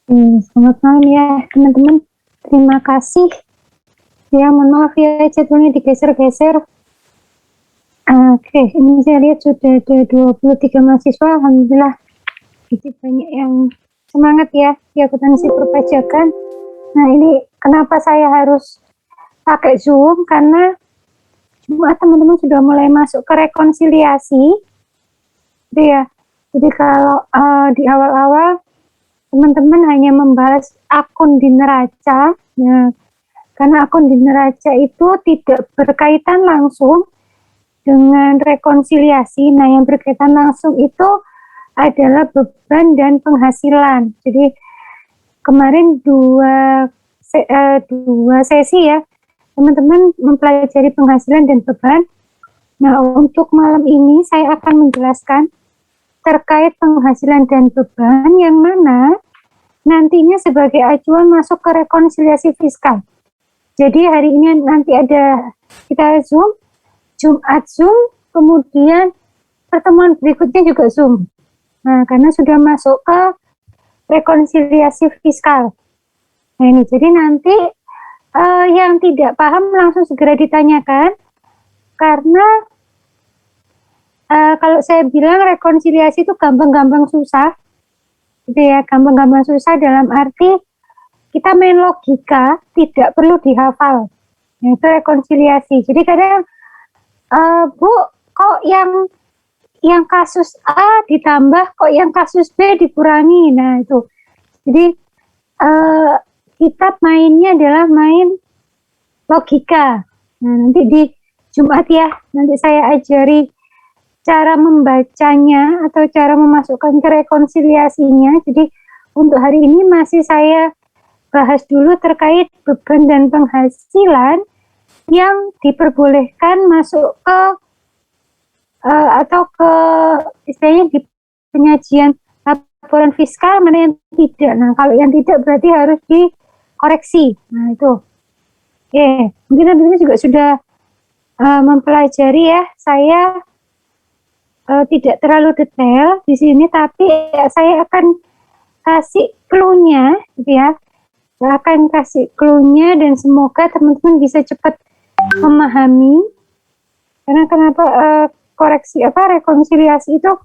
Selamat malam ya teman-teman. Terima kasih. Ya, mohon maaf ya jadwalnya digeser-geser. Oke, ini saya lihat sudah ada 23 mahasiswa. Alhamdulillah. Jadi banyak yang semangat ya di akuntansi perpajakan. Nah, ini kenapa saya harus pakai Zoom? Karena teman-teman sudah mulai masuk ke rekonsiliasi. Gitu ya. Jadi kalau di awal-awal teman-teman hanya membahas akun di neraca, nah, karena akun di neraca itu tidak berkaitan langsung dengan rekonsiliasi. Nah, yang berkaitan langsung itu adalah beban dan penghasilan. Jadi kemarin dua sesi ya, teman-teman mempelajari penghasilan dan beban. Nah, untuk malam ini saya akan menjelaskan terkait penghasilan dan beban yang mana nantinya sebagai acuan masuk ke rekonsiliasi fiskal. Jadi hari ini nanti ada kita Zoom, Jumat Zoom, kemudian pertemuan berikutnya juga Zoom. Nah, karena sudah masuk ke rekonsiliasi fiskal. Nah ini, jadi nanti yang tidak paham langsung segera ditanyakan, karena kalau saya bilang rekonsiliasi itu gampang-gampang susah, gitu ya, gampang-gampang susah dalam arti kita main logika, tidak perlu dihafal. Nah, itu rekonsiliasi. Jadi kadang, Bu, kok yang kasus A ditambah, kok yang kasus B dikurangi. Nah, itu. Jadi kita mainnya adalah main logika. Nah, nanti di Jumat ya, nanti saya ajari cara membacanya atau cara memasukkan ke rekonsiliasinya. Jadi untuk hari ini masih saya bahas dulu terkait beban dan penghasilan yang diperbolehkan masuk ke atau ke istilahnya di penyajian laporan fiskal, mana yang tidak. Nah, kalau yang tidak berarti harus dikoreksi. Nah, itu. Oke, mungkin teman-teman juga sudah mempelajari ya. Saya tidak terlalu detail di sini, tapi ya, saya akan kasih clue-nya, gitu ya. Saya akan kasih clue-nya dan semoga teman-teman bisa cepat memahami. Karena kenapa rekonsiliasi itu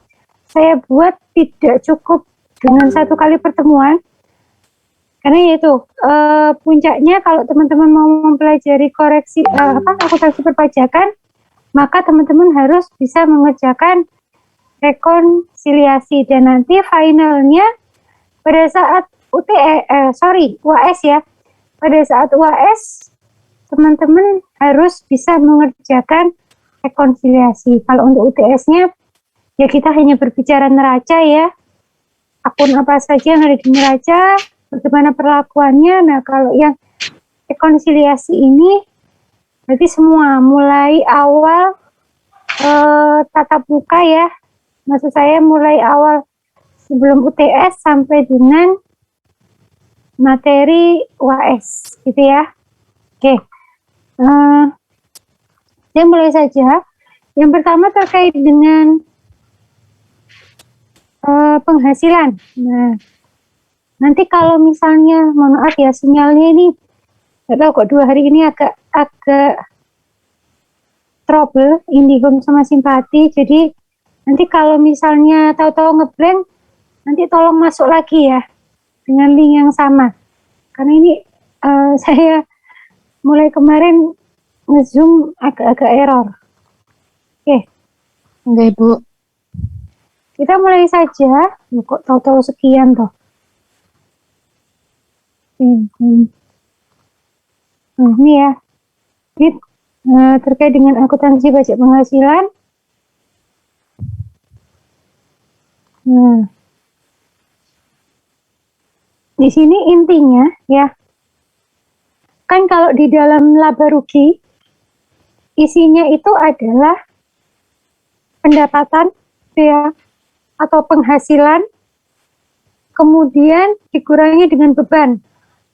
saya buat tidak cukup dengan satu kali pertemuan. Karena yaitu puncaknya kalau teman-teman mau mempelajari akuntansi perpajakan, maka teman-teman harus bisa mengerjakan rekonsiliasi, dan nanti finalnya pada saat UAS ya, pada saat UAS teman-teman harus bisa mengerjakan rekonsiliasi. Kalau untuk UTS-nya ya kita hanya berbicara neraca ya, akun apa saja yang ada di neraca, bagaimana perlakuannya. Nah, kalau yang rekonsiliasi ini berarti semua mulai awal tatap muka ya, maksud saya mulai awal sebelum UTS sampai dengan materi UAS gitu ya. Oke, saya mulai saja. Yang pertama terkait dengan penghasilan. Nah, nanti kalau misalnya, mohon maaf ya, sinyalnya ini nggak tahu kok 2 hari ini agak trouble, IndiHome sama Simpati. Jadi nanti kalau misalnya tahu-tahu ngeblank, nanti tolong masuk lagi ya dengan link yang sama. Karena ini saya mulai kemarin nge-zoom agak-agak error. Oke. Oke, Bu. Kita mulai saja. Kok tahu-tahu sekian toh. Nah, ini ya. Ini terkait dengan akuntansi pajak penghasilan. Nah, di sini intinya ya, kan kalau di dalam laba rugi isinya itu adalah pendapatan ya, atau penghasilan, kemudian dikurangi dengan beban,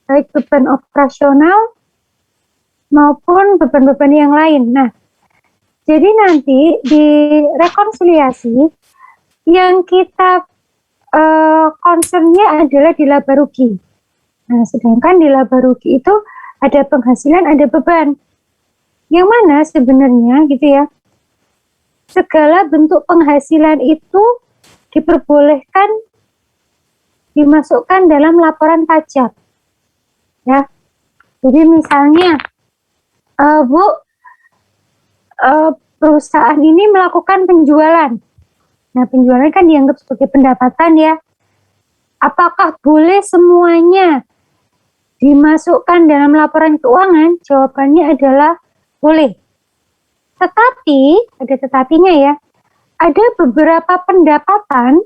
baik beban operasional maupun beban-beban yang lain. Nah, jadi nanti di rekonsiliasi yang kita concernnya adalah di laba rugi. Nah, sedangkan di laba rugi itu ada penghasilan, ada beban. Yang mana sebenarnya gitu ya, segala bentuk penghasilan itu diperbolehkan dimasukkan dalam laporan pajak. Ya, jadi misalnya, Bu, perusahaan ini melakukan penjualan. Nah, penjualan kan dianggap sebagai pendapatan ya. Apakah boleh semuanya dimasukkan dalam laporan keuangan? Jawabannya adalah boleh. Tetapi, ada tetapinya ya, ada beberapa pendapatan,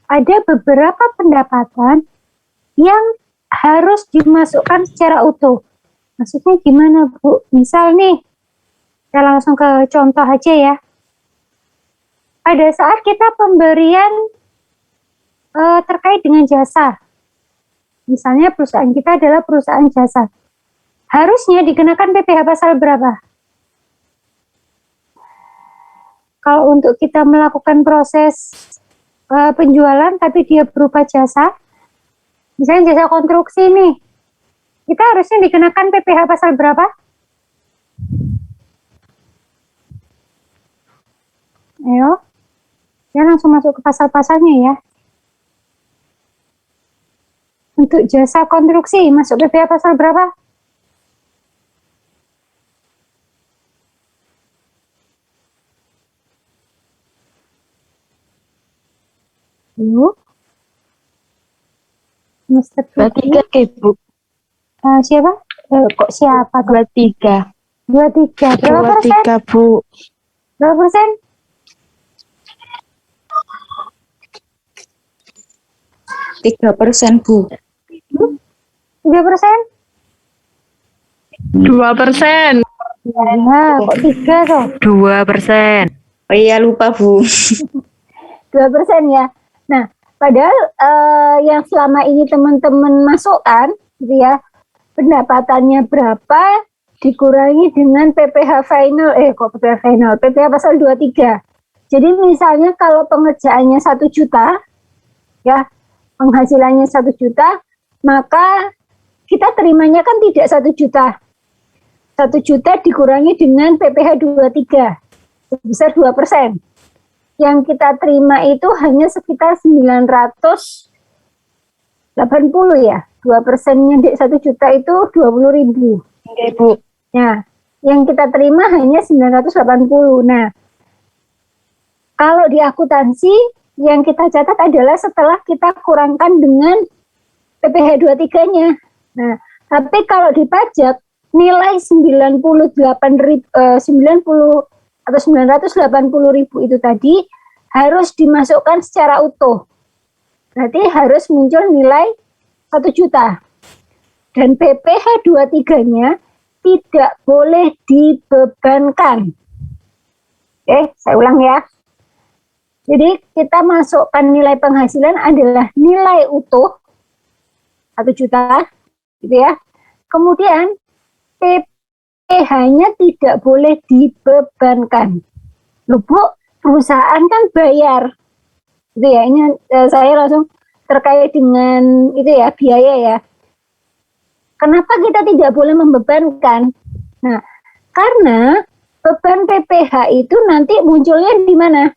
ada beberapa pendapatan yang harus dimasukkan secara utuh. Maksudnya gimana, Bu? Misal nih, kita langsung ke contoh aja ya. Pada saat kita pemberian terkait dengan jasa, misalnya perusahaan kita adalah perusahaan jasa, harusnya dikenakan PPh pasal berapa? Kalau untuk kita melakukan proses penjualan tapi dia berupa jasa, misalnya jasa konstruksi nih, kita harusnya dikenakan PPh pasal berapa? Ayo, ya langsung masuk ke pasal-pasalnya ya. Untuk jasa konstruksi, masuk PPh pasal berapa? Bu? Mister 23 Bu. Siapa? Kok siapa? 23. 23. Berapa persen? 23 Bu. Berapa persen? 3% Bu. 3%? 2%. Ya, kok 3 tuh? 2%. Oh iya lupa Bu. 2% ya. Nah, padahal yang selama ini teman-teman masukkan, gitu ya, pendapatannya berapa dikurangi dengan PPh final, PPh final, PPh pasal 23. Jadi misalnya kalau pengerjaannya 1 juta, ya, penghasilannya 1 juta, maka kita terimanya kan tidak 1 juta. 1 juta dikurangi dengan PPh 23, sebesar 2%. Yang kita terima itu hanya sekitar 980 ya. 2%-nya di 1 juta itu 20.000. Oke Bu. Nah, yang kita terima hanya 980. Nah, kalau di akuntansi yang kita catat adalah setelah kita kurangkan dengan PPh 23-nya. Nah, tapi kalau di pajak nilai 90 atau 980.000 itu tadi harus dimasukkan secara utuh. Berarti harus muncul nilai 1 juta. Dan PPh 23-nya tidak boleh dibebankan. Oke, saya ulang ya. Jadi kita masukkan nilai penghasilan adalah nilai utuh 1 juta, gitu ya. Kemudian PPh-nya tidak boleh dibebankan. Loh Bu, perusahaan kan bayar. Gitu ya, ini saya langsung terkait dengan itu ya, biaya ya. Kenapa kita tidak boleh membebankan? Nah, karena beban PPh itu nanti munculnya di mana?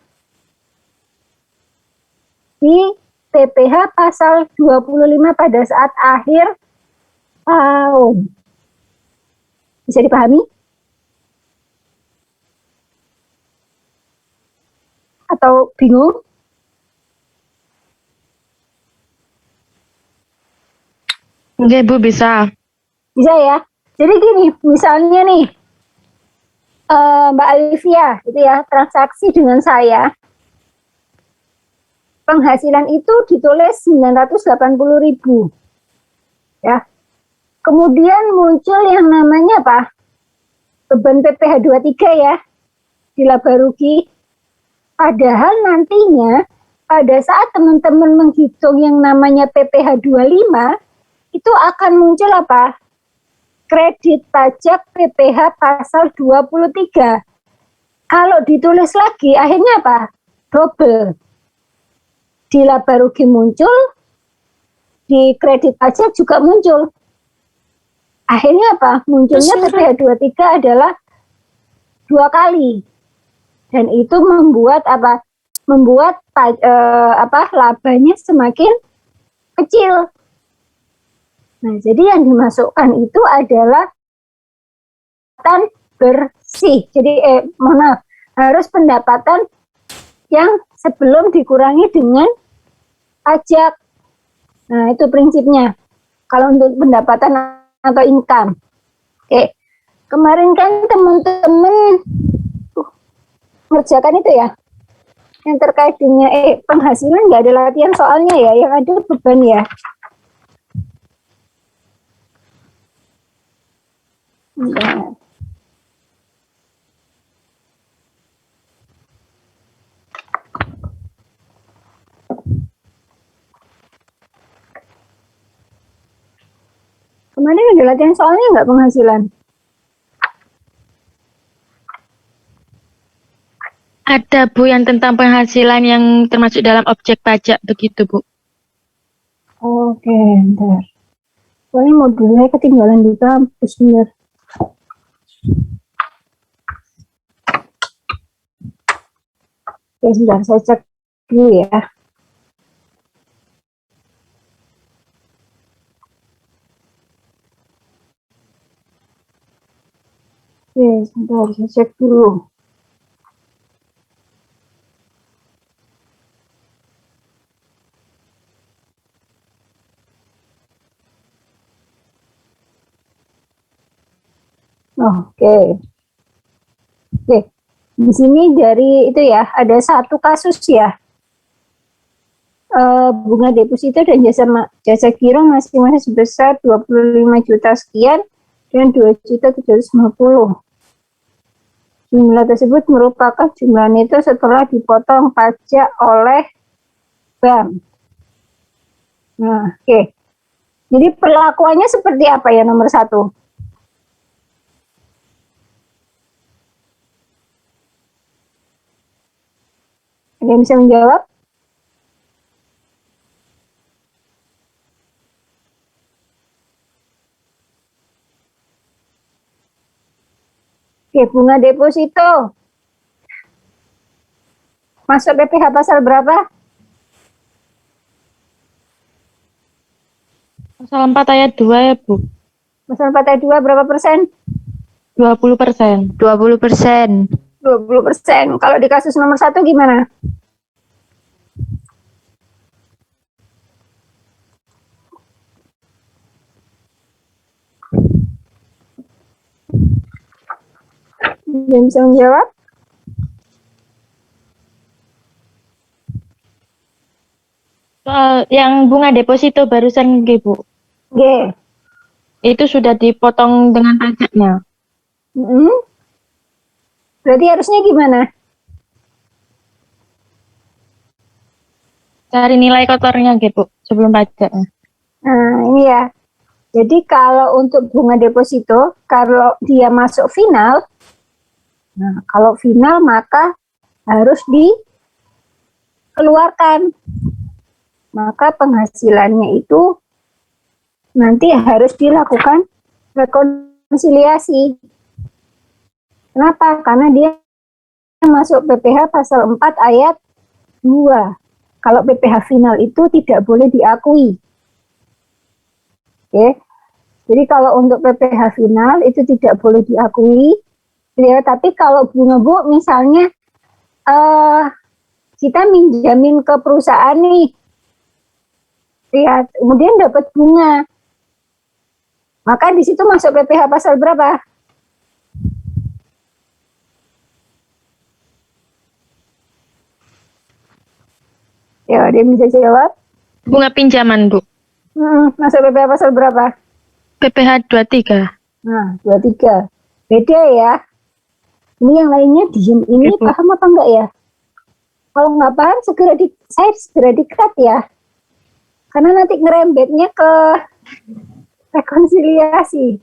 Di PPh pasal 25 pada saat akhir tahun. Bisa dipahami? Atau bingung? Oke Bu, bisa. Bisa ya. Jadi gini, misalnya nih, Mbak Alivia, gitu ya, transaksi dengan saya, penghasilan itu ditulis 980.000. Ya. Kemudian muncul yang namanya apa? Beban PPh 23 ya, di laba rugi. Padahal nantinya pada saat teman-teman menghitung yang namanya PPh 25, itu akan muncul apa? Kredit pajak PPh pasal 23. Kalau ditulis lagi, akhirnya apa? Double. di laba rugi muncul, di kredit pajak juga muncul. Akhirnya apa? Munculnya PPh 23 adalah 2 kali. Dan itu membuat apa? Membuat labanya semakin kecil. Nah, jadi yang dimasukkan itu adalah pendapatan bersih. Jadi harus pendapatan yang sebelum dikurangi dengan pajak. Nah, itu prinsipnya. Kalau untuk pendapatan atau income. Oke. Kemarin kan teman-teman mengerjakan itu ya. Yang terkait dengan penghasilan nggak ada latihan soalnya ya, yang ada beban ya. Nah. Kemarin ada latihan soalnya nggak penghasilan? Ada Bu yang tentang penghasilan yang termasuk dalam objek pajak begitu Bu. Oke, bentar. Soalnya modulnya ketinggalan di kampus, bener. Oke, sebentar saya cek dulu ya. Oke, sebentar saya cek dulu. Oke. Di sini dari itu ya, ada satu kasus ya. Bunga deposito dan jasa giro masing-masing sebesar 25 juta sekian dan 2.750.000. Jumlah tersebut merupakan jumlah neto setelah dipotong pajak oleh bank. Nah, oke. Jadi perlakuannya seperti apa ya nomor 1? Ada yang bisa menjawab? Oke, bunga deposito. Masuk PPh pasal berapa? Pasal 4 ayat 2 ya Bu. Pasal 4 ayat 2 berapa persen? 20%. 20%. 20%. Kalau di kasus nomor 1 gimana? Yang bisa menjawab? Soal yang bunga deposito barusan Bu. G. Itu sudah dipotong dengan pajaknya. Berarti harusnya gimana? Cari nilai kotornya Bu sebelum pajaknya. Nah, ini ya. Jadi kalau untuk bunga deposito, kalau dia masuk final, nah kalau final maka harus dikeluarkan. Maka penghasilannya itu nanti harus dilakukan rekonsiliasi. Kenapa? Karena dia masuk PPh pasal 4 ayat 2. Kalau PPh final itu tidak boleh diakui. Oke. Jadi kalau untuk PPh final itu tidak boleh diakui. Ya, tapi kalau bunga Bu misalnya kita minjamin ke perusahaan nih. Ya, kemudian dapat bunga. Maka di situ masuk PPh pasal berapa? Ya, dia bisa jawab. Bunga pinjaman Bu. Masuk PPh pasal berapa? PPh 23. Nah, 23. Beda ya. Ini yang lainnya diem. Ini Oke, Bu. paham apa enggak ya? Kalau nggak paham, saya segera di-cut ya. Karena nanti ngerembetnya ke rekonsiliasi.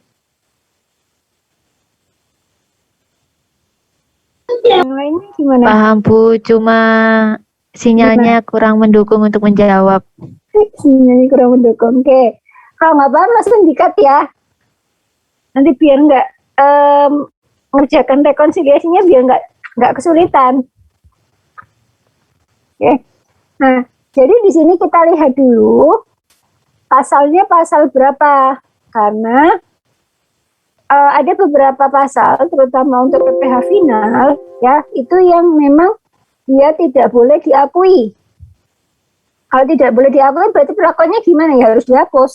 Yang lainnya gimana? Paham Bu, cuma Sinyalnya kurang mendukung untuk menjawab. Sinyalnya kurang mendukung. Oke. Kalau nggak paham langsung di-cut ya. Nanti biar nggak mengerjakan rekonsiliasinya biar nggak kesulitan. Oke. Nah, jadi di sini kita lihat dulu pasalnya pasal berapa. Karena ada beberapa pasal, terutama untuk PPh final, ya, itu yang memang dia tidak boleh diakui. Kalau tidak boleh diakui, berarti perlakuannya gimana ya? Harus dihapus.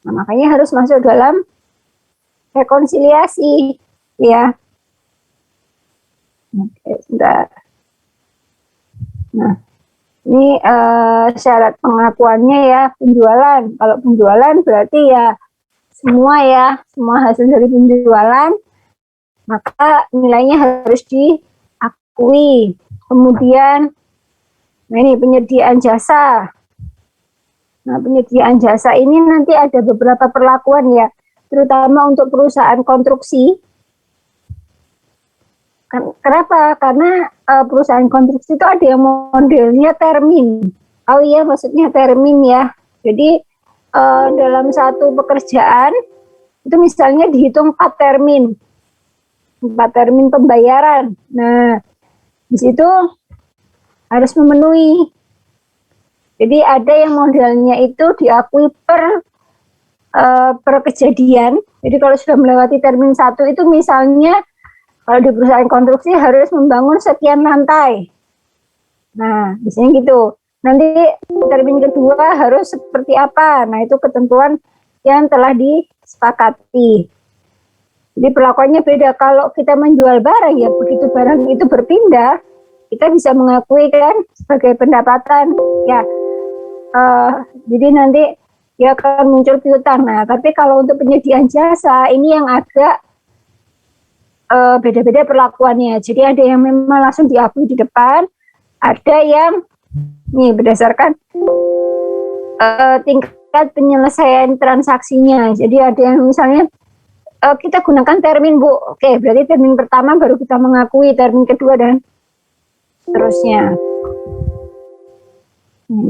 Nah, makanya harus masuk dalam rekonsiliasi, ya. Oke, sebentar. Nah, ini syarat pengakuannya ya, penjualan. Kalau penjualan berarti ya semua hasil dari penjualan, maka nilainya harus diakui. Kemudian, nah ini penyediaan jasa. Nah, penyediaan jasa ini nanti ada beberapa perlakuan ya, terutama untuk perusahaan konstruksi. Kenapa? Karena perusahaan konstruksi itu ada yang modelnya termin. Oh iya, maksudnya termin ya. Jadi dalam satu pekerjaan itu misalnya dihitung 4 termin pembayaran. Nah, di situ harus memenuhi. Jadi ada yang modelnya itu diakui per kejadian. Jadi kalau sudah melewati termin 1 itu misalnya kalau di perusahaan konstruksi harus membangun sekian lantai. Nah, biasanya gitu. Nanti termin kedua harus seperti apa? Nah, itu ketentuan yang telah disepakati. Jadi perlakuannya beda. Kalau kita menjual barang, ya begitu barang itu berpindah, kita bisa mengakui kan sebagai pendapatan. Ya, jadi nanti dia akan muncul piutang. Nah, tapi kalau untuk penyediaan jasa, ini yang agak beda-beda perlakuannya. Jadi ada yang memang langsung diakui di depan, ada yang nih berdasarkan tingkat penyelesaian transaksinya. Jadi ada yang misalnya kita gunakan termin Bu, oke berarti termin pertama baru kita mengakui, termin kedua dan seterusnya.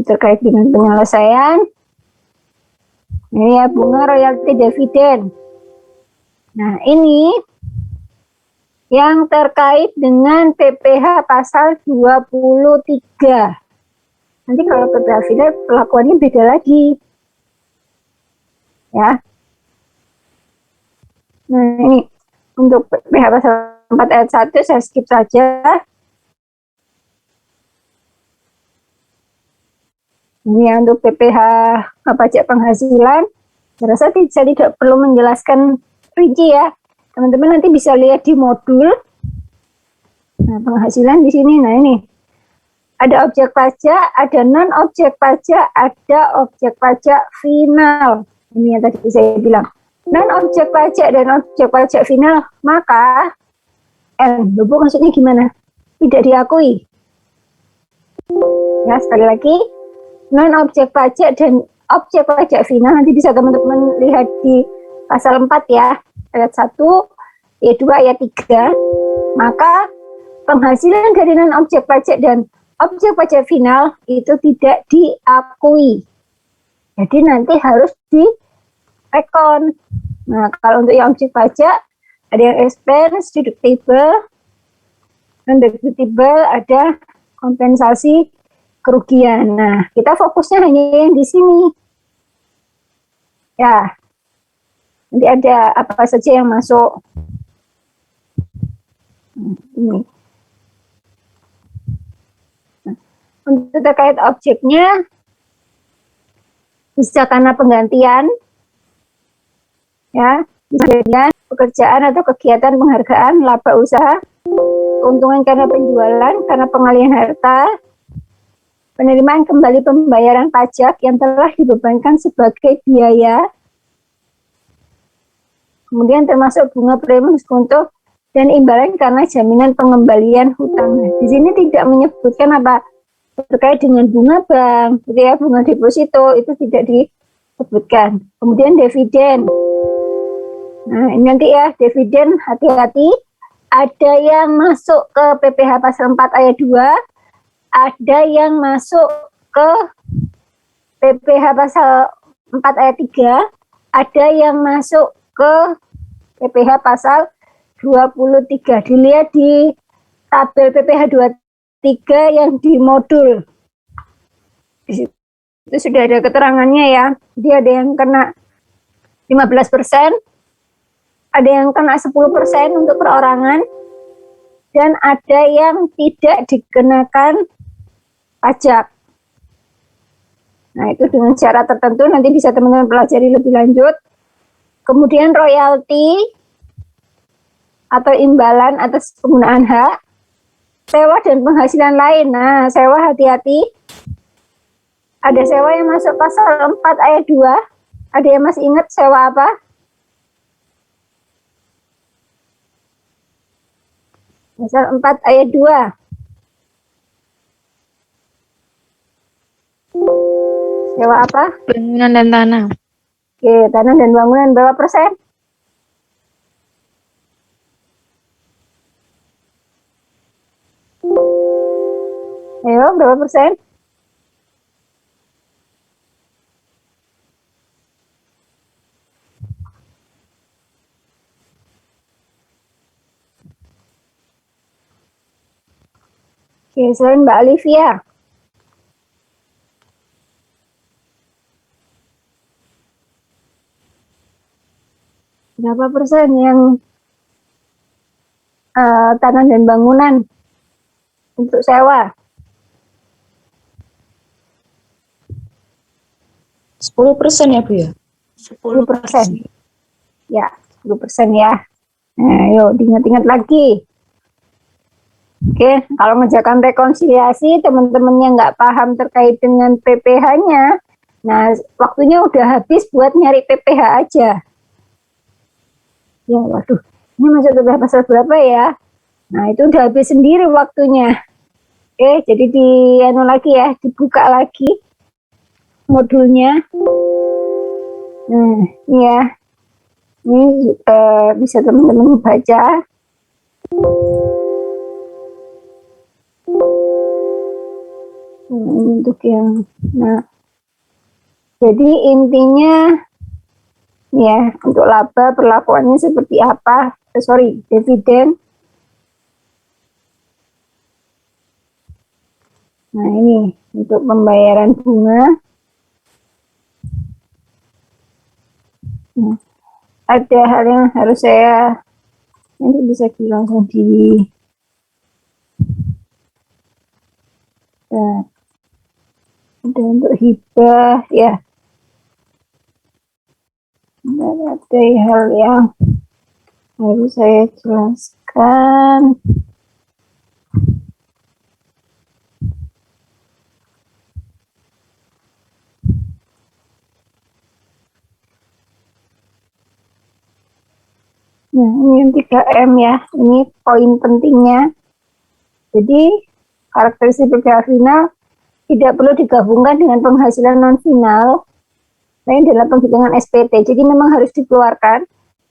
Terkait dengan penyelesaian, ini ya bunga royalti dividen. Nah ini yang terkait dengan PPh pasal 23. Nanti kalau PPh final perlakuannya beda lagi. Ya. Nah, ini untuk PPh pasal 4 ayat 1 saya skip saja. Ini untuk PPh pajak penghasilan. Saya rasa saya tidak perlu menjelaskan rinci ya. Teman-teman nanti bisa lihat di modul. Nah, penghasilan di sini. Nah, ini. Ada objek pajak, ada non-objek pajak, ada objek pajak final. Ini yang tadi saya bilang. Non-objek pajak dan objek pajak final, maka Bu, maksudnya gimana? Tidak diakui. Ya, sekali lagi. Non-objek pajak dan objek pajak final, nanti bisa teman-teman lihat di pasal 4 ya. Ayat 1, ayat 2, ayat 3, maka penghasilan dari non-objek pajak dan objek pajak final itu tidak diakui. Jadi nanti harus direkon. Nah, kalau untuk yang objek pajak, ada yang expense, deductible, non-deductible, ada kompensasi kerugian. Nah, kita fokusnya hanya yang di sini. Ya. Nanti ada apa saja yang masuk. Ini. Nah, untuk terkait objeknya, bisa karena penggantian, ya, bisa pekerjaan atau kegiatan penghargaan, laba usaha, keuntungan karena penjualan, karena pengalihan harta, penerimaan kembali pembayaran pajak yang telah dibebankan sebagai biaya, kemudian termasuk bunga premi diskonto dan imbalan karena jaminan pengembalian hutang. Di sini tidak menyebutkan apa terkait dengan bunga bank, gitu ya, bunga deposito itu tidak disebutkan. Kemudian dividen. Nah, ini nanti ya, dividen hati-hati. Ada yang masuk ke PPh pasal 4 ayat 2, ada yang masuk ke PPh pasal 4 ayat 3, ada yang masuk ke PPh pasal 23. Dilihat di tabel PPh 23 yang di modul. Di situ sudah ada keterangannya ya. Jadi ada yang kena 15%, ada yang kena 10% untuk perorangan, dan ada yang tidak dikenakan pajak. Nah, itu dengan syarat tertentu, nanti bisa teman-teman pelajari lebih lanjut. Kemudian royalti atau imbalan atas penggunaan hak, sewa dan penghasilan lain. Nah, sewa hati-hati. Ada sewa yang masuk pasal 4 ayat 2. Ada yang masih ingat sewa apa? Pasal 4 ayat 2. Sewa apa? Bangunan dan tanah. Oke, tanah dan bangunan berapa persen? Ayo, berapa persen? Oke, selain Mbak Olivia. Berapa persen yang tanah dan bangunan untuk sewa? 10% ya Bu ya? 10%. Ya, 10% ya. Nah, yuk diingat-ingat lagi. Oke, kalau mengerjakan rekonsiliasi, teman-teman yang nggak paham terkait dengan PPh-nya, nah waktunya udah habis buat nyari PPh aja. Ya, waduh, ini masuk ke pasal berapa ya? Nah, itu udah habis sendiri waktunya. Oke, jadi dibuka lagi modulnya. Nah, ya, ini bisa teman-teman baca. Untuk yang, nah, jadi intinya ya, untuk laba perlakuannya seperti apa? Dividen. Nah, ini untuk pembayaran bunga. Nah, ada hal yang harus saya nanti bisa langsung di ada untuk hibah ya. Dan ada hal yang harus saya jelaskan. Nah, ini yang 3M ya, ini poin pentingnya. Jadi, karakteristik PPh final tidak perlu digabungkan dengan penghasilan non-final lain dalam penghitungan SPT. Jadi, memang harus dikeluarkan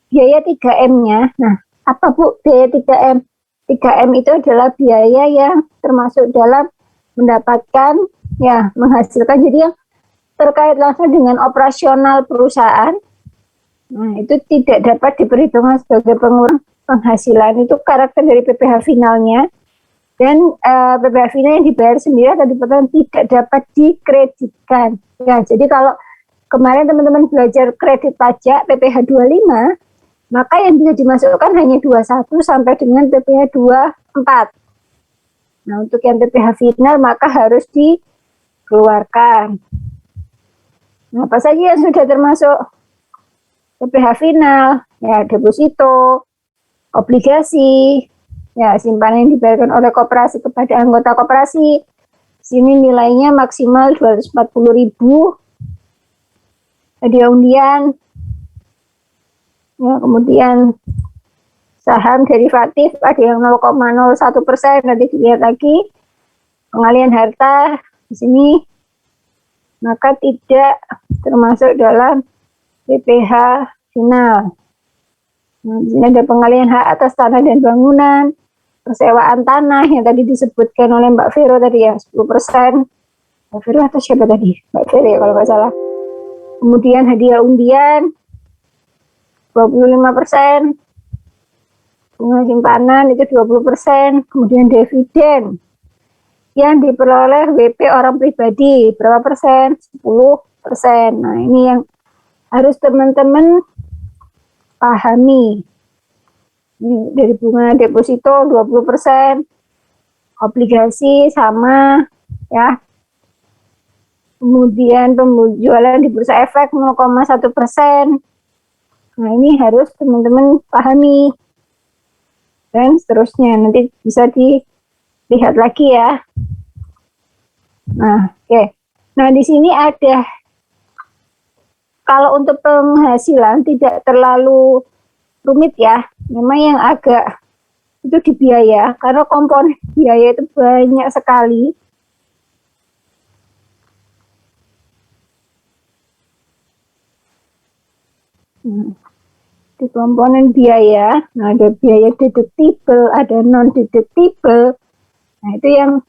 biaya 3M-nya. Nah, apa Bu biaya 3M? 3M itu adalah biaya yang termasuk dalam mendapatkan, ya, menghasilkan. Jadi, yang terkait langsung dengan operasional perusahaan, nah, itu tidak dapat diperhitungkan sebagai pengurang penghasilan. Itu karakter dari PPh finalnya. Dan PPh final yang dibayar sendiri atau dipotong tidak dapat dikreditkan. Ya, jadi kalau kemarin teman-teman belajar kredit pajak PPh 25, maka yang bisa dimasukkan hanya 21 sampai dengan PPh 24. Nah, untuk yang PPh final maka harus dikeluarkan. Nah, apa saja yang sudah termasuk PPh final, ya, deposito, obligasi, ya, simpanan yang dibayarkan oleh koperasi kepada anggota koperasi. Sini nilainya maksimal 240.000. Hadiah undian, ya, kemudian saham derivatif ada yang 0,01%. Nanti dilihat lagi pengalihan harta di sini, maka tidak termasuk dalam PPh final. Nah, di sini ada pengalihan hak atas tanah dan bangunan, persewaan tanah yang tadi disebutkan oleh Mbak Vero tadi ya, 10%. Mbak Vero atau siapa tadi? Mbak Vero ya kalau nggak salah. Kemudian hadiah undian 25%. Bunga simpanan itu 20%. Kemudian dividen yang diperoleh WP orang pribadi berapa persen? 10%. Nah, ini yang harus teman-teman pahami. Ini dari bunga deposito 20%, obligasi sama ya. Kemudian penjualan di bursa efek 0,1%. Nah, ini harus teman-teman pahami. Dan seterusnya nanti bisa dilihat lagi ya. Nah, oke. Nah, di sini ada, kalau untuk penghasilan tidak terlalu rumit ya, memang yang agak itu di biaya, karena komponen biaya itu banyak sekali. Di komponen biaya, nah ada biaya deductible, ada non deductible. Nah, itu yang,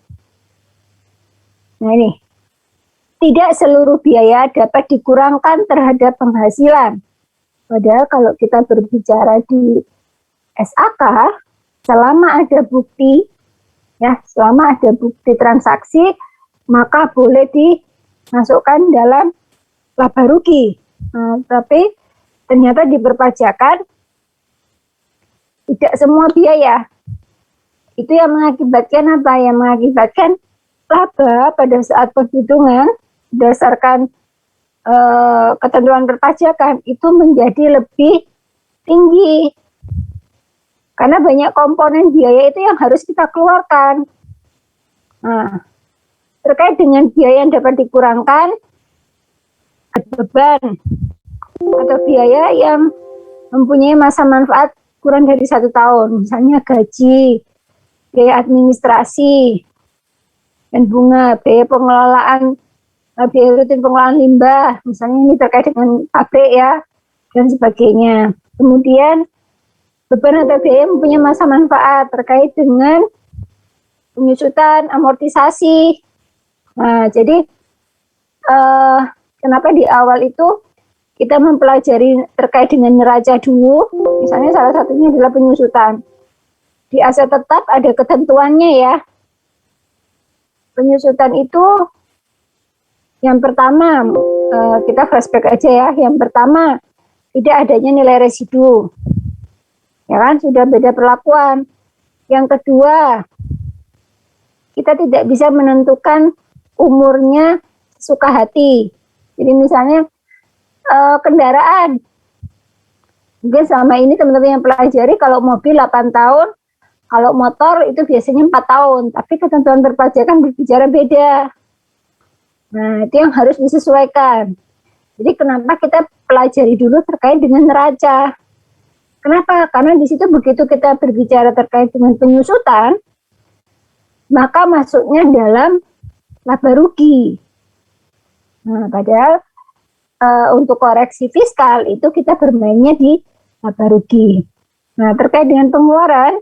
nah ini, tidak seluruh biaya dapat dikurangkan terhadap penghasilan. Padahal kalau kita berbicara di SAK, selama ada bukti, ya, selama ada bukti transaksi, maka boleh dimasukkan dalam laba rugi. Nah, tapi ternyata di perpajakan tidak semua biaya. Itu yang mengakibatkan apa? Yang mengakibatkan laba pada saat penghitungan berdasarkan ketentuan perpajakan itu menjadi lebih tinggi. Karena banyak komponen biaya itu yang harus kita keluarkan. Nah, terkait dengan biaya yang dapat dikurangkan, ada beban atau biaya yang mempunyai masa manfaat kurang dari 1 tahun, misalnya gaji, biaya administrasi, dan bunga, biaya pengelolaan, biaya rutin pengelolaan limbah, misalnya ini terkait dengan pabrik ya, dan sebagainya. Kemudian beban atau biaya mempunyai masa manfaat terkait dengan penyusutan, amortisasi. Nah, jadi kenapa di awal itu kita mempelajari terkait dengan neraca dulu, misalnya salah satunya adalah penyusutan. Di aset tetap ada ketentuannya ya. Penyusutan itu yang pertama, kita flashback aja ya. Yang pertama, tidak adanya nilai residu. Ya kan, sudah beda perlakuan. Yang kedua, kita tidak bisa menentukan umurnya sesuka hati. Jadi misalnya kendaraan. Mungkin selama ini teman-teman yang pelajari kalau mobil 8 tahun, kalau motor itu biasanya 4 tahun. Tapi ketentuan perpajakan berbicara beda. Nah, itu yang harus disesuaikan. Jadi kenapa kita pelajari dulu terkait dengan neraca? Kenapa? Karena di situ begitu kita berbicara terkait dengan penyusutan, maka masuknya dalam laba rugi. Nah, padahal untuk koreksi fiskal itu kita bermainnya di laba rugi. Nah, terkait dengan pengeluaran,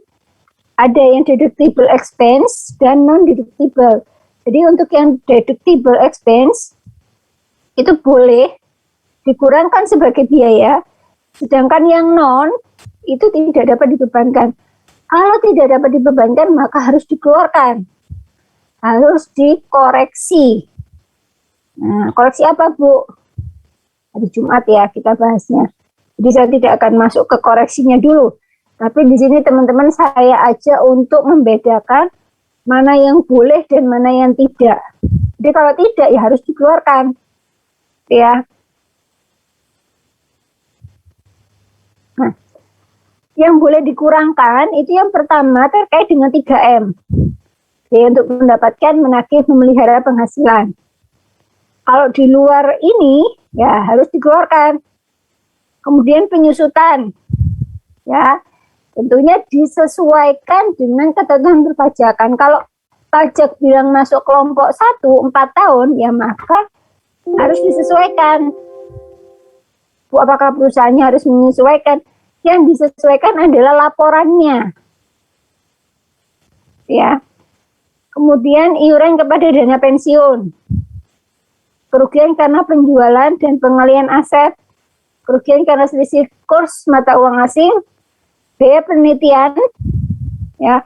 ada yang deductible expense dan non-deductible. Jadi untuk yang deductible expense itu boleh dikurangkan sebagai biaya, sedangkan yang non itu tidak dapat dibebankan. Kalau tidak dapat dibebankan maka harus dikeluarkan, harus dikoreksi. Nah, koreksi apa Bu? Hari Jumat ya kita bahasnya. Jadi saya tidak akan masuk ke koreksinya dulu. Tapi di sini teman-teman saya ajak untuk membedakan mana yang boleh dan mana yang tidak. Jadi kalau tidak ya harus dikeluarkan. Ya. Nah, yang boleh dikurangkan itu yang pertama terkait dengan 3M. Jadi untuk mendapatkan, menagih, memelihara penghasilan. Kalau di luar ini ya harus dikeluarkan. Kemudian penyusutan. Ya. Tentunya disesuaikan dengan ketentuan perpajakan. Kalau pajak bilang masuk kelompok 1 4 tahun, ya maka harus disesuaikan. Bu, apakah perusahaannya harus menyesuaikan? Yang disesuaikan adalah laporannya. ya. Kemudian iuran kepada dana pensiun, kerugian karena penjualan dan pengalian aset, kerugian karena selisih kurs mata uang asing, biaya penelitian, ya,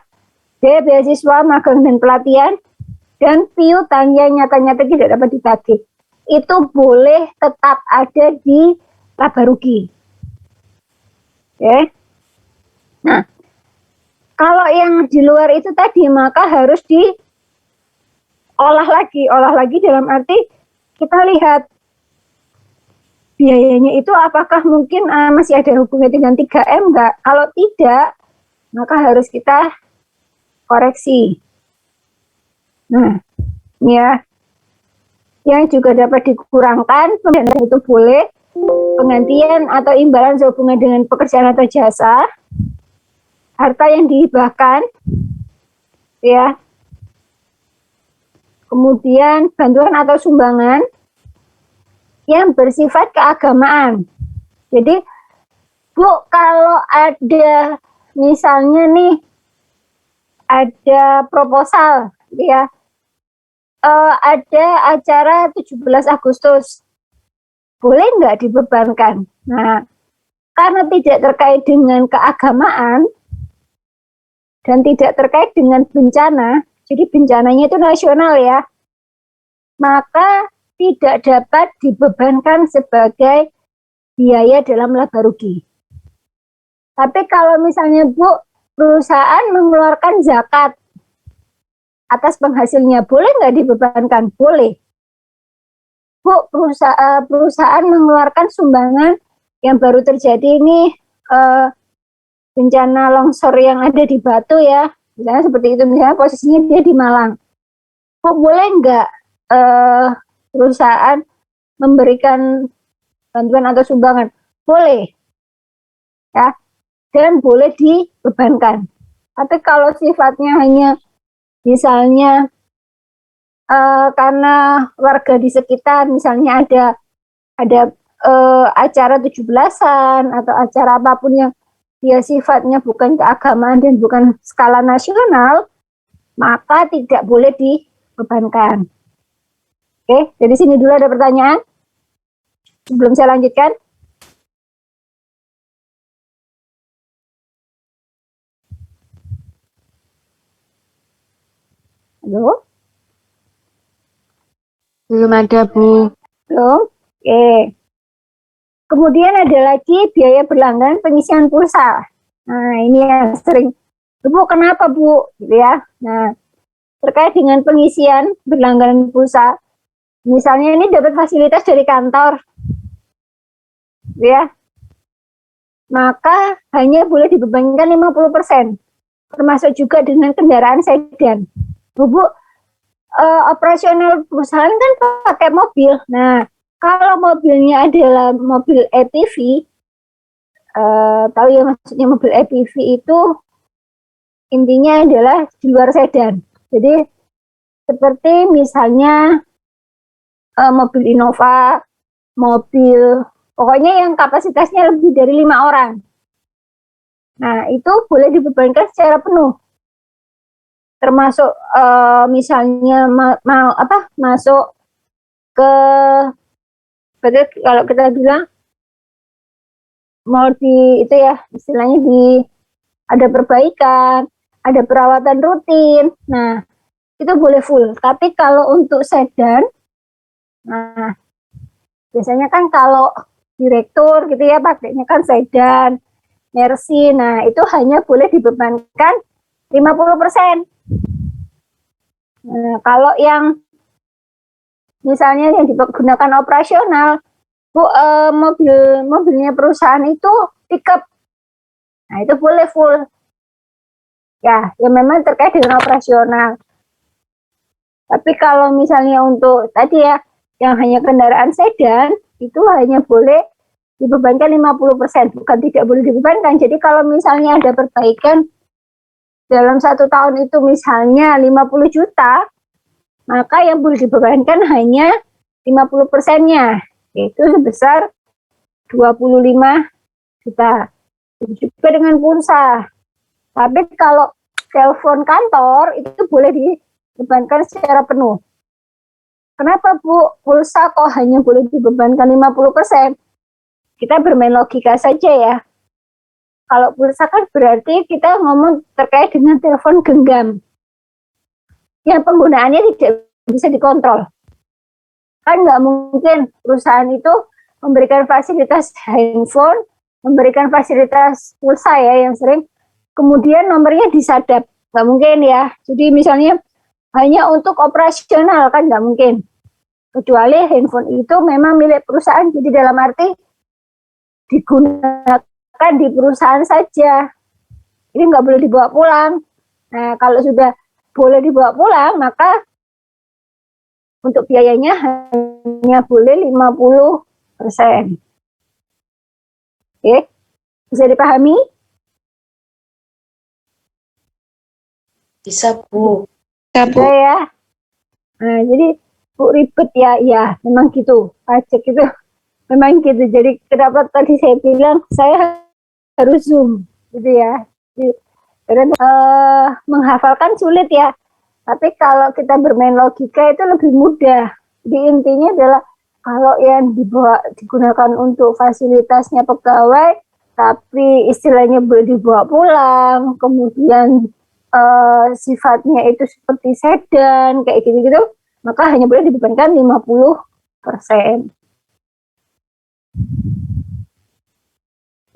biaya beasiswa, magang dan pelatihan, dan piutang yang nyata-nyata tidak dapat ditagih. Itu boleh tetap ada di laba rugi. Oke. Nah, kalau yang di luar itu tadi maka harus diolah lagi dalam arti kita lihat biayanya itu apakah mungkin masih ada hubungannya dengan 3M enggak? Kalau tidak, maka harus kita koreksi. Nah, ya, yang juga dapat dikurangkan, itu boleh penggantian atau imbalan sehubungan dengan pekerjaan atau jasa, harta yang dihibahkan, ya, kemudian bantuan atau sumbangan yang bersifat keagamaan. Jadi, Bu, kalau ada misalnya nih ada proposal, ya, ada acara 17 Agustus, boleh nggak dibebankan? Nah, karena tidak terkait dengan keagamaan dan tidak terkait dengan bencana, jadi bencananya itu nasional ya, maka tidak dapat dibebankan sebagai biaya dalam laba rugi. Tapi kalau misalnya Bu, perusahaan mengeluarkan zakat atas penghasilnya, boleh nggak dibebankan? Boleh. Bu, perusahaan mengeluarkan sumbangan yang baru terjadi ini bencana longsor yang ada di Batu ya, misalnya seperti itu, misalnya posisinya dia di Malang. Bu, boleh nggak perusahaan memberikan bantuan atau sumbangan? Boleh, ya, dan boleh dibebankan. Tapi kalau sifatnya hanya misalnya karena warga di sekitar, misalnya ada acara 17-an atau acara apapun yang dia sifatnya bukan keagamaan dan bukan skala nasional, maka tidak boleh dibebankan. Oke, jadi sini dulu ada pertanyaan sebelum saya lanjutkan. Halo? Belum ada, Bu. Belum? Oke. Kemudian ada lagi biaya berlangganan pengisian pulsa. Nah, ini yang sering, Bu, kenapa Bu? Gitu ya. Nah, terkait dengan pengisian berlangganan pulsa, misalnya ini dapat fasilitas dari kantor, gitu ya, maka hanya boleh dibebankan 50%, termasuk juga dengan kendaraan sedan. Bu, operasional perusahaan kan pakai mobil. Nah, kalau mobilnya adalah mobil EPV, tahu ya maksudnya mobil EPV itu intinya adalah di luar sedan. Jadi seperti misalnya mobil Innova, mobil pokoknya yang kapasitasnya lebih dari 5 orang. Nah, itu boleh dibebankan secara penuh. Termasuk misalnya masuk ke, berarti kalau kita bilang mau di itu ya, istilahnya ada perbaikan, ada perawatan rutin. Nah, itu boleh full. Tapi kalau untuk sedan, nah biasanya kan kalau direktur gitu ya pakainya kan sedan, Mercy. Nah, itu hanya boleh dibebankan 50%. Nah, kalau yang misalnya yang digunakan operasional, Bu, mobilnya perusahaan itu pickup. Nah, itu boleh full. Ya, memang terkait dengan operasional. Tapi kalau misalnya untuk tadi ya, yang hanya kendaraan sedan, itu hanya boleh dibebankan 50%, bukan tidak boleh dibebankan. Jadi kalau misalnya ada perbaikan dalam 1 tahun itu misalnya 50 juta, maka yang boleh dibebankan hanya 50%-nya, yaitu sebesar 25 juta. Juga dengan pulsa. Tapi kalau telepon kantor itu boleh dibebankan secara penuh. Kenapa Bu? Pulsa kok hanya boleh dibebankan 50%? Kita bermain logika saja ya. Kalau pulsa kan berarti kita ngomong terkait dengan telepon genggam yang penggunaannya tidak bisa dikontrol. Kan nggak mungkin perusahaan itu memberikan fasilitas handphone, memberikan fasilitas pulsa ya yang sering, kemudian nomornya disadap. Nggak mungkin ya. Jadi misalnya hanya untuk operasional kan nggak mungkin. Kecuali handphone itu memang milik perusahaan, jadi dalam arti digunakan di perusahaan saja. Ini nggak boleh dibawa pulang. Nah, kalau sudah boleh dibawa pulang, maka untuk biayanya hanya boleh 50%. Oke, bisa dipahami? Bisa, Bu. Bisa ya. Nah, jadi Bu ribet ya, memang gitu. Pajak itu memang gitu. Jadi kenapa tadi saya bilang saya harus zoom, gitu ya. Karena menghafalkan sulit ya. Tapi kalau kita bermain logika itu lebih mudah. Jadi intinya adalah kalau yang digunakan untuk fasilitasnya pegawai, tapi istilahnya boleh dibawa pulang, kemudian sifatnya itu seperti sedan, kayak gitu-gitu, maka hanya boleh dibebankan 50%.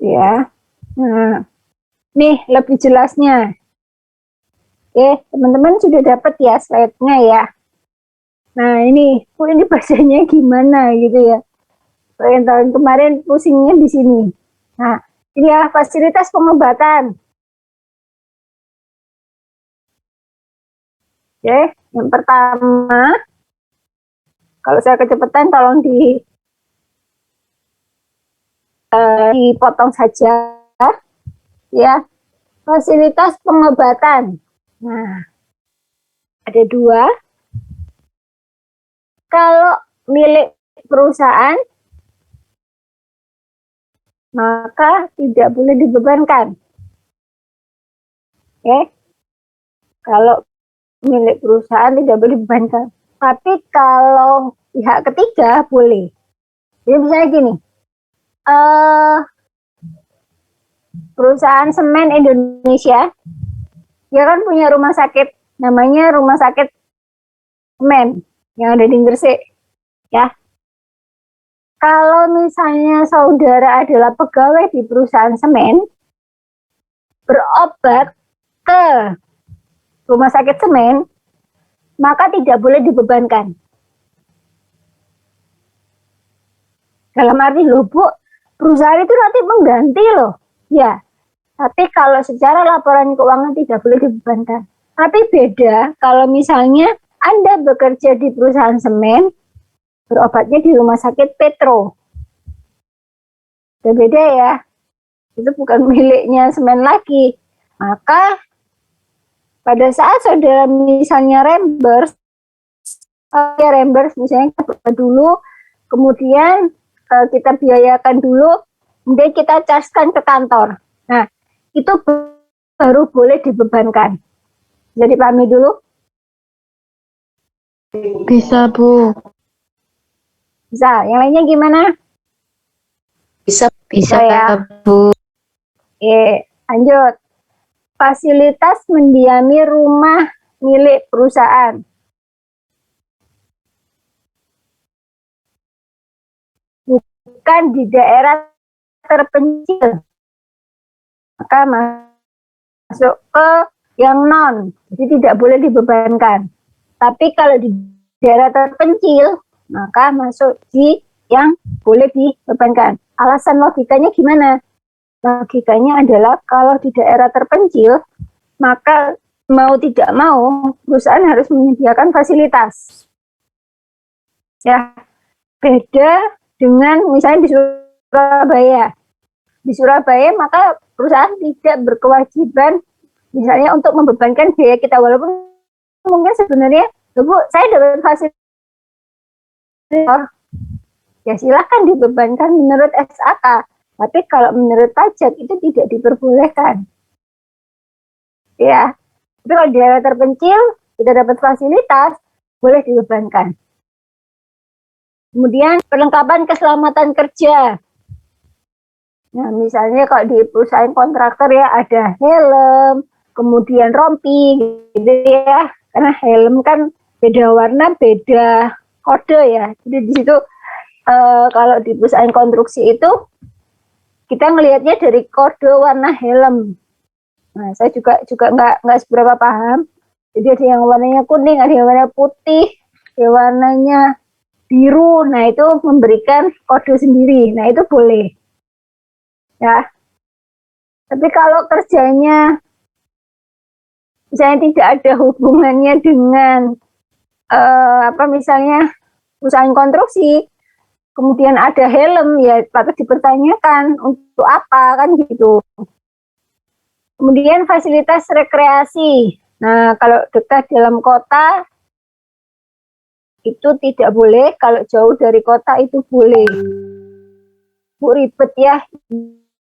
Ya. Nah, nih lebih jelasnya. Oke, teman-teman sudah dapat ya slide-nya ya. Nah, ini bacanya gimana gitu ya. Yang tahun kemarin pusingnya di sini. Nah, ini ya fasilitas pengobatan. Oke, yang pertama, kalau saya kecepatan tolong dipotong saja ya. Fasilitas pengobatan. Nah, ada 2. Kalau milik perusahaan, maka tidak boleh dibebankan. Oke. Kalau milik perusahaan tidak boleh dibebankan. Tapi kalau pihak ketiga boleh. Jadi misalnya gini, perusahaan semen Indonesia, dia kan punya rumah sakit, namanya Rumah Sakit Semen yang ada di Gresik, ya. Kalau misalnya saudara adalah pegawai di perusahaan semen, berobat ke rumah sakit semen, maka tidak boleh dibebankan. Dalam arti loh Bu, perusahaan itu nanti mengganti loh. Ya, tapi kalau secara laporan keuangan tidak boleh dibebankan. Tapi beda kalau misalnya Anda bekerja di perusahaan semen, berobatnya di rumah sakit Petro. Beda ya. Itu bukan miliknya semen lagi. Maka pada saat saudara misalnya reimburse misalnya kita dulu, kemudian kita biayakan dulu, kemudian kita caskan ke kantor. Nah, itu baru boleh dibebankan. Jadi pahami dulu? Bisa, Bu. Bisa. Yang lainnya gimana? Bisa ya, Bu. Lanjut. Fasilitas mendiami rumah milik perusahaan. Bukan di daerah terpencil. Maka masuk ke yang non. Jadi tidak boleh dibebankan. Tapi kalau di daerah terpencil, maka masuk di yang boleh dibebankan. Alasan logikanya gimana? Logikanya adalah kalau di daerah terpencil, maka mau tidak mau perusahaan harus menyediakan fasilitas. Ya, beda dengan misalnya di Surabaya. Di Surabaya maka perusahaan tidak berkewajiban misalnya untuk membebankan biaya kita, walaupun mungkin sebenarnya, Bu, saya dapat fasilitas, ya silahkan dibebankan menurut SAK. Tapi kalau menurut pajak itu tidak diperbolehkan. Ya, Tapi kalau di daerah terpencil tidak dapat fasilitas, boleh dibebankan. Kemudian perlengkapan keselamatan kerja. Nah, misalnya kalau di perusahaan kontraktor ya ada helm, kemudian rompi gitu ya. Karena helm kan beda warna, beda kode ya. Jadi di situ kalau di perusahaan konstruksi itu kita ngelihatnya dari kode warna helm. Nah, saya juga nggak seberapa paham. Jadi ada yang warnanya kuning, ada yang warna putih, ada yang warnanya biru. Nah, itu memberikan kode sendiri. Nah, itu boleh. Ya. Tapi kalau kerjanya misalnya tidak ada hubungannya dengan misalnya perusahaan konstruksi, kemudian ada helm, ya patut dipertanyakan untuk apa kan gitu. Kemudian fasilitas rekreasi. Nah, kalau dekat dalam kota itu tidak boleh, kalau jauh dari kota itu boleh. Bu, ribet ya.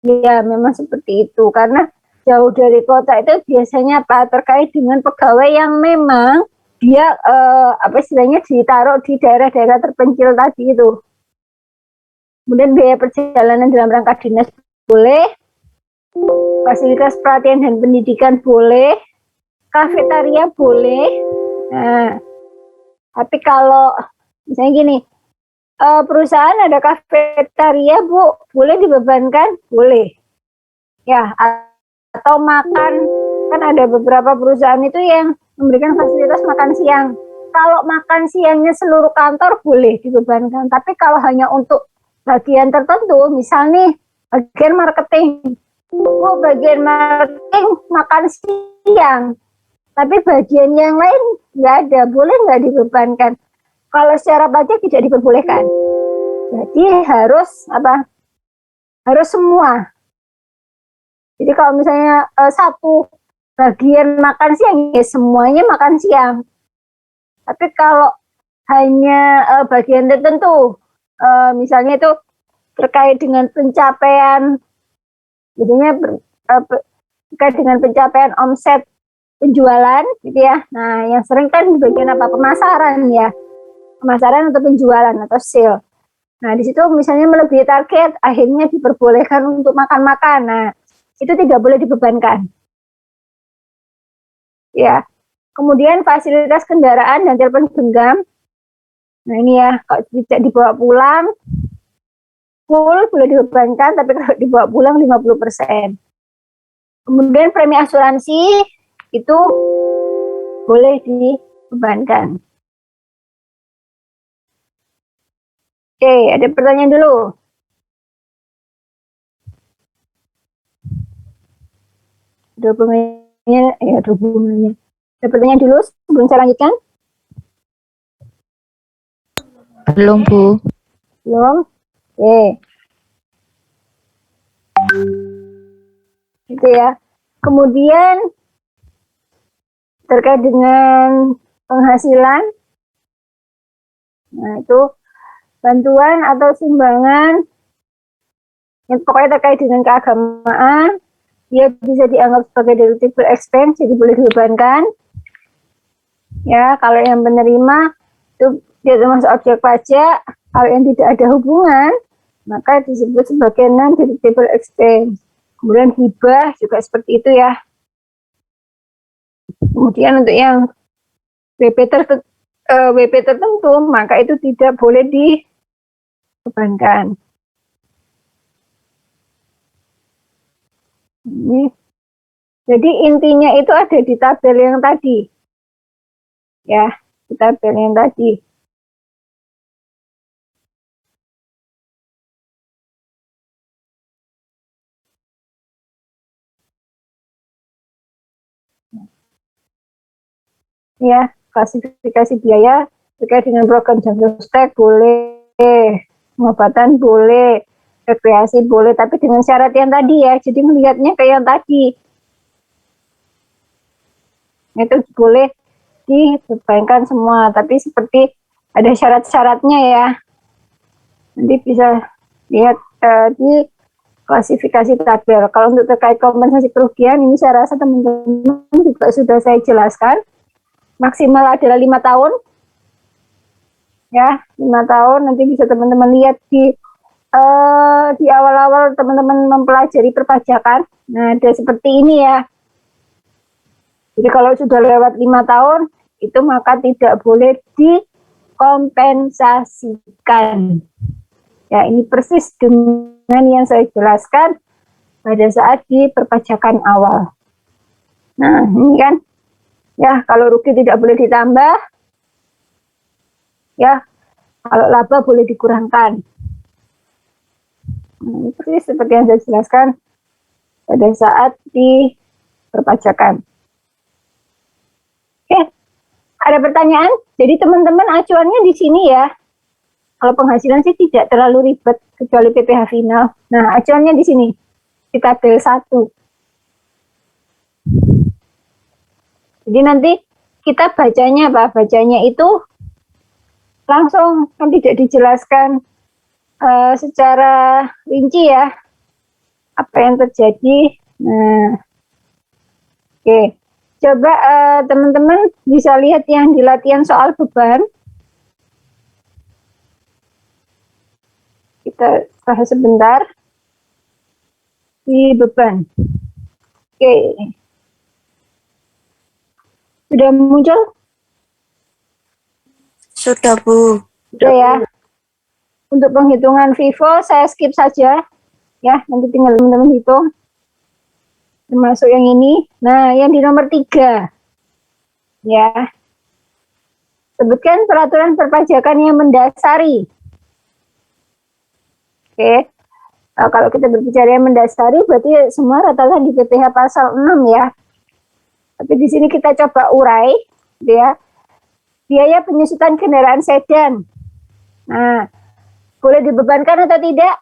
Ya, memang seperti itu. Karena jauh dari kota itu biasanya apa? Terkait dengan pegawai yang memang dia istilahnya ditaruh di daerah-daerah terpencil tadi itu. Kemudian biaya perjalanan dalam rangka dinas boleh, fasilitas pelatihan dan pendidikan boleh, kafetaria boleh. Nah, tapi kalau misalnya gini, perusahaan ada kafetaria, Bu, boleh dibebankan? Boleh. Ya, atau makan, kan ada beberapa perusahaan itu yang memberikan fasilitas makan siang. Kalau makan siangnya seluruh kantor boleh dibebankan, tapi kalau hanya untuk bagian tertentu, misalnya bagian marketing, bagian marketing makan siang, tapi bagian yang lain nggak ada, boleh nggak dibebankan? Kalau secara pajak tidak diperbolehkan. Jadi harus apa? Harus semua. Jadi kalau misalnya satu bagian makan siang, ya semuanya makan siang. Tapi kalau hanya bagian tertentu, misalnya itu terkait dengan pencapaian, jadinya terkait dengan pencapaian omset penjualan, gitu ya. Nah, yang sering kan di bagian apa? Pemasaran ya, pemasaran atau penjualan atau sale. Nah, di situ misalnya melebihi target, akhirnya diperbolehkan untuk makan-makan. Nah, itu tidak boleh dibebankan. Ya. Kemudian fasilitas kendaraan dan telepon genggam. Nah, ini ya, kalau tidak dibawa pulang, full boleh dibebankan, tapi kalau dibawa pulang 50%. Kemudian premi asuransi itu boleh dibebankan. Oke, ada pertanyaan dulu. Ada hubungannya. Ada pertanyaan dulu sebelum saya lanjutkan? Belum, Bu. Belum? Oke. Gitu ya. Kemudian terkait dengan penghasilan, nah itu bantuan atau sumbangan yang pokoknya terkait dengan keagamaan, dia bisa dianggap sebagai deductible expense, jadi boleh dibebankan. Ya, kalau yang penerima itu dia termasuk objek pajak. Kalau yang tidak ada hubungan, maka disebut sebagai non-deductible expense. Kemudian hibah juga seperti itu ya. Kemudian untuk yang WP tertentu, maka itu tidak boleh dibebankan. Ini. Jadi intinya itu ada di tabel yang tadi. Ya, di tabel yang tadi. Ya, klasifikasi biaya terkait dengan program jam sostek boleh, pengobatan boleh, rekreasi boleh, tapi dengan syarat yang tadi ya. Jadi melihatnya kayak yang tadi. Itu boleh dibebankan semua, tapi seperti ada syarat-syaratnya ya. Nanti bisa lihat di klasifikasi tabel. Kalau untuk terkait kompensasi kerugian, ini saya rasa teman-teman juga sudah saya jelaskan. Maksimal adalah 5 tahun. Ya, 5 tahun. Nanti bisa teman-teman lihat di awal-awal teman-teman mempelajari perpajakan. Nah, ada seperti ini ya. Jadi kalau sudah lewat 5 tahun, itu maka tidak boleh dikompensasikan. Ya, ini persis dengan yang saya jelaskan pada saat di perpajakan awal. Nah, ini kan, ya kalau rugi tidak boleh ditambah, ya kalau laba boleh dikurangkan. Nah, ini persis seperti yang saya jelaskan pada saat di perpajakan. Oke, ada pertanyaan? Jadi teman-teman acuannya di sini ya. Kalau penghasilan sih tidak terlalu ribet, kecuali PPh final. Nah, acuannya di sini, di tabel 1. Jadi nanti kita bacanya apa? Bacanya itu langsung, kan tidak dijelaskan secara rinci ya, apa yang terjadi. Nah, oke. Coba teman-teman bisa lihat yang di latihan soal beban. Kita bahas sebentar di beban. Oke. Sudah muncul? Sudah, Bu. Sudah ya. Untuk penghitungan Vivo saya skip saja. Ya, nanti tinggal teman-teman hitung. Termasuk yang ini. Nah, yang di nomor 3. Ya. Sebutkan peraturan perpajakan yang mendasari. Oke. Nah, kalau kita berbicara yang mendasari berarti semua rata-rata di PPh pasal 6 ya. Tapi di sini kita coba urai ya. Biaya penyusutan kendaraan sedan. Nah, boleh dibebankan atau tidak?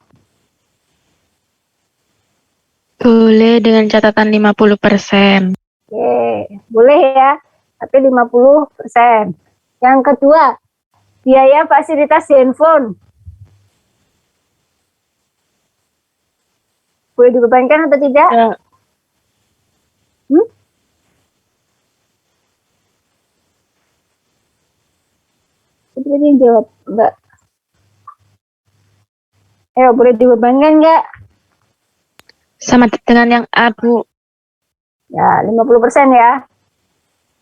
Boleh dengan catatan 50%. Oke, boleh ya. Tapi 50%. Yang kedua, biaya fasilitas handphone. Boleh dibebankan atau tidak? Ya. Itu yang jawab, Mbak. Ayo, boleh dibebankan nggak? Sama dengan yang A, Bu. Ya, 50% ya.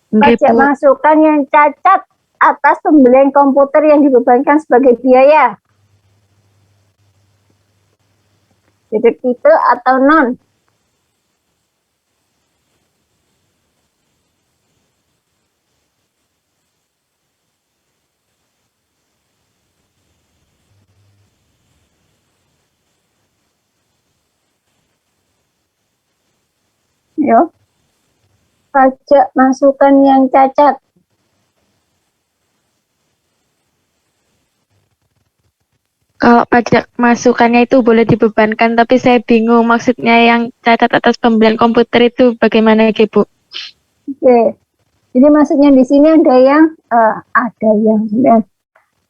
Oke, Pajak Bu. masukan yang cacat atas pembelian komputer yang dibebankan sebagai biaya. Deductible atau non? Yo. Pajak masukan yang cacat. Kalau pajak masukannya itu boleh dibebankan, tapi saya bingung maksudnya yang cacat atas pembelian komputer itu bagaimana, Bu? Oke. Jadi maksudnya di sini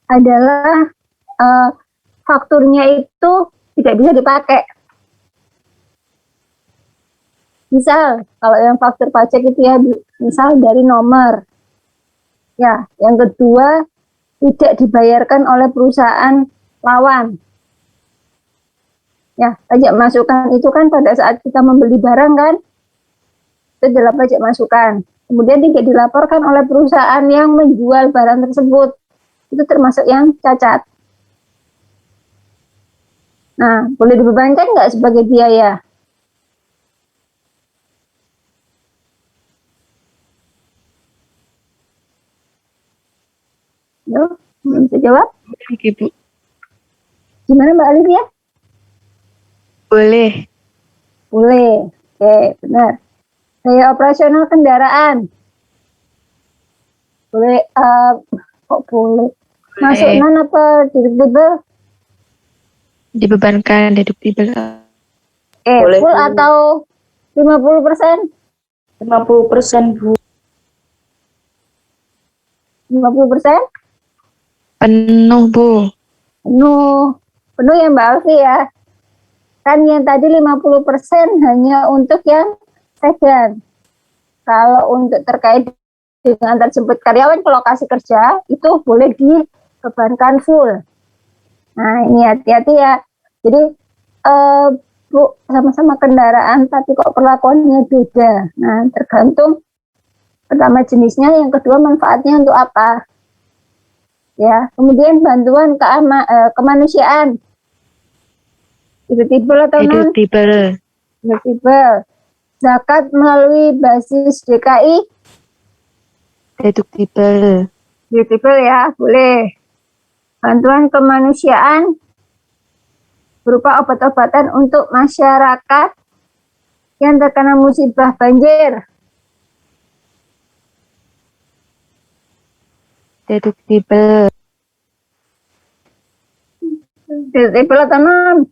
adalah fakturnya itu tidak bisa dipakai. Misal, kalau yang faktur pajak itu ya, misal dari nomor. Ya, yang kedua, tidak dibayarkan oleh perusahaan lawan. Ya, pajak masukan itu kan pada saat kita membeli barang kan, itu adalah pajak masukan. Kemudian tidak dilaporkan oleh perusahaan yang menjual barang tersebut. Itu termasuk yang cacat. Nah, boleh dibebankan nggak sebagai biaya? Yo, bisa jawab? Oke, Bu. Gimana Mbak Alivia? Boleh. Boleh. Oke, benar. Biaya operasional kendaraan. Boleh, kok boleh? Masuk non apa deductible? Dibebankan deductible. Boleh, Full Bu. atau 50%? 50%, Bu. 50%? Penuh, Bu. Penuh. Penuh ya Mbak Alfi ya. Kan yang tadi 50% hanya untuk yang sedan. Kalau untuk terkait dengan terjemput karyawan ke lokasi kerja, itu boleh dibebankan full. Nah, ini hati-hati ya. Jadi, Bu, sama-sama kendaraan, tapi kok perlakuannya beda. Nah, tergantung pertama jenisnya, yang kedua manfaatnya untuk apa. Ya, kemudian bantuan kemanusiaan. Deductible atau non? Deductible. Zakat melalui basis DKI. Deductible Ya, boleh. Bantuan kemanusiaan berupa obat-obatan untuk masyarakat yang terkena musibah banjir. Deductible Atau non?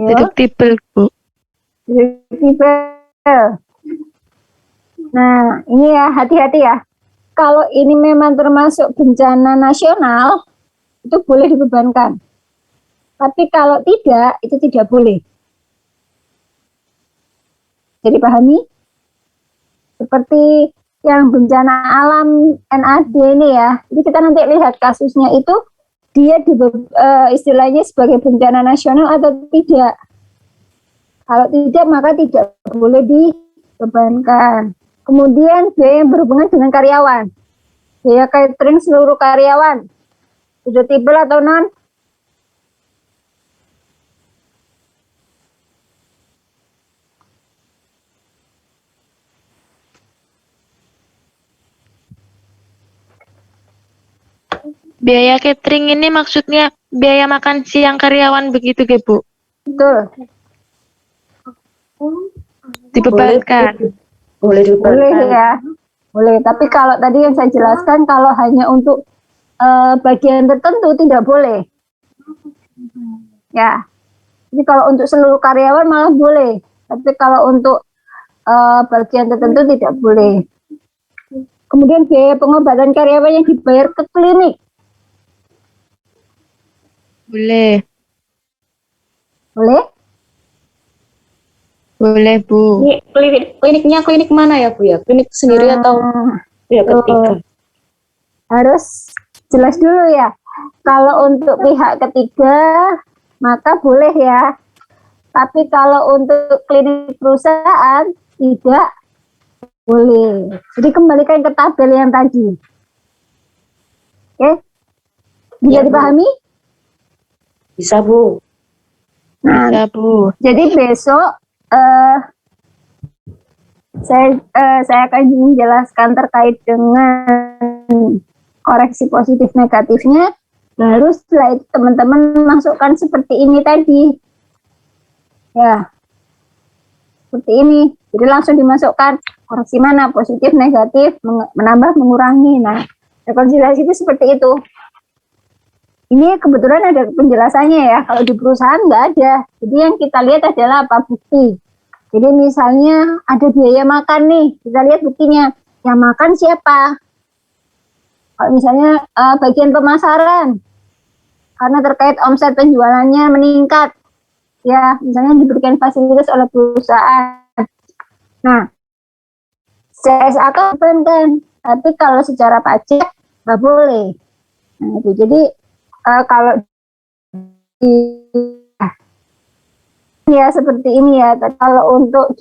Deductible, Bu. Nah, ini ya, hati-hati ya. Kalau ini memang termasuk bencana nasional, itu boleh dibebankan. Tapi kalau tidak, itu tidak boleh. Jadi pahami? Seperti yang bencana alam NAD ini ya. Jadi kita nanti lihat kasusnya itu, dia istilahnya sebagai bencana nasional atau tidak. Kalau tidak, maka tidak boleh dibebankan. Kemudian biaya yang berhubungan dengan karyawan. Biaya catering seluruh karyawan. Deductible atau non? Biaya catering ini maksudnya biaya makan siang karyawan begitu, Bu? Betul. Dibebankan. Boleh Boleh ya. Boleh. Tapi kalau tadi yang saya jelaskan, kalau hanya untuk bagian tertentu tidak boleh. Ya. Jadi kalau untuk seluruh karyawan malah boleh. Tapi kalau untuk bagian tertentu tidak boleh. Kemudian biaya pengobatan karyawan yang dibayar ke klinik. Boleh. Boleh? Boleh, Bu. Ini kliniknya klinik mana ya, Bu ya? Klinik sendiri atau pihak ketiga? Harus jelas dulu ya. Kalau untuk pihak ketiga, maka boleh ya. Tapi kalau untuk klinik perusahaan, tidak boleh. Jadi kembalikan ke tabel yang tadi. Oke? Bisa Ya, Bu. dipahami? Bisa, Bu. Nah, Bisa, Bu. jadi besok saya akan menjelaskan terkait dengan koreksi positif negatifnya. Baru setelah itu teman-teman masukkan seperti ini tadi. Ya, seperti ini. Jadi langsung dimasukkan koreksi mana, positif, negatif, menambah, mengurangi. Nah, rekonsiliasi itu seperti itu. Ini kebetulan ada penjelasannya ya. Kalau di perusahaan nggak ada. Jadi yang kita lihat adalah apa? Bukti. Jadi misalnya ada biaya makan nih. Kita lihat buktinya. Yang makan siapa? Kalau misalnya bagian pemasaran. Karena terkait omset penjualannya meningkat. Ya, misalnya diberikan fasilitas oleh perusahaan. Nah, CSA kan. Tapi kalau secara pajak nggak boleh. Nah, itu jadi kalau ya seperti ini ya. Kalau untuk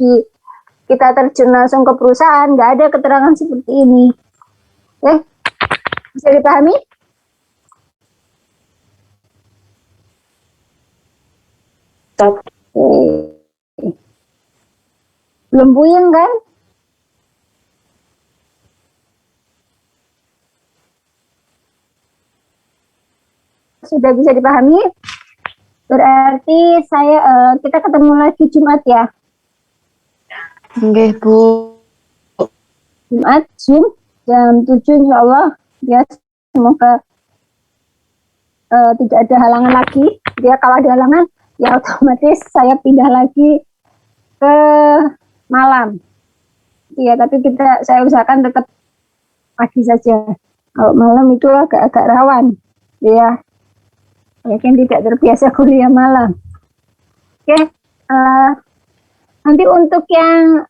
kita terjun langsung ke perusahaan, nggak ada keterangan seperti ini. Oke, bisa dipahami? Stop. Belum puyeng kan? Sudah bisa dipahami? Berarti kita ketemu lagi Jumat ya. Nggih, Bu. Jumat Zoom jam 7 insya Allah. Ya, semoga tidak ada halangan lagi. Dia kalau ada halangan, ya otomatis saya pindah lagi ke malam. Iya, tapi saya usahakan tetap pagi saja. Kalau malam itu agak-agak rawan, ya. Mungkin tidak terbiasa kuliah malam. Oke, nanti untuk yang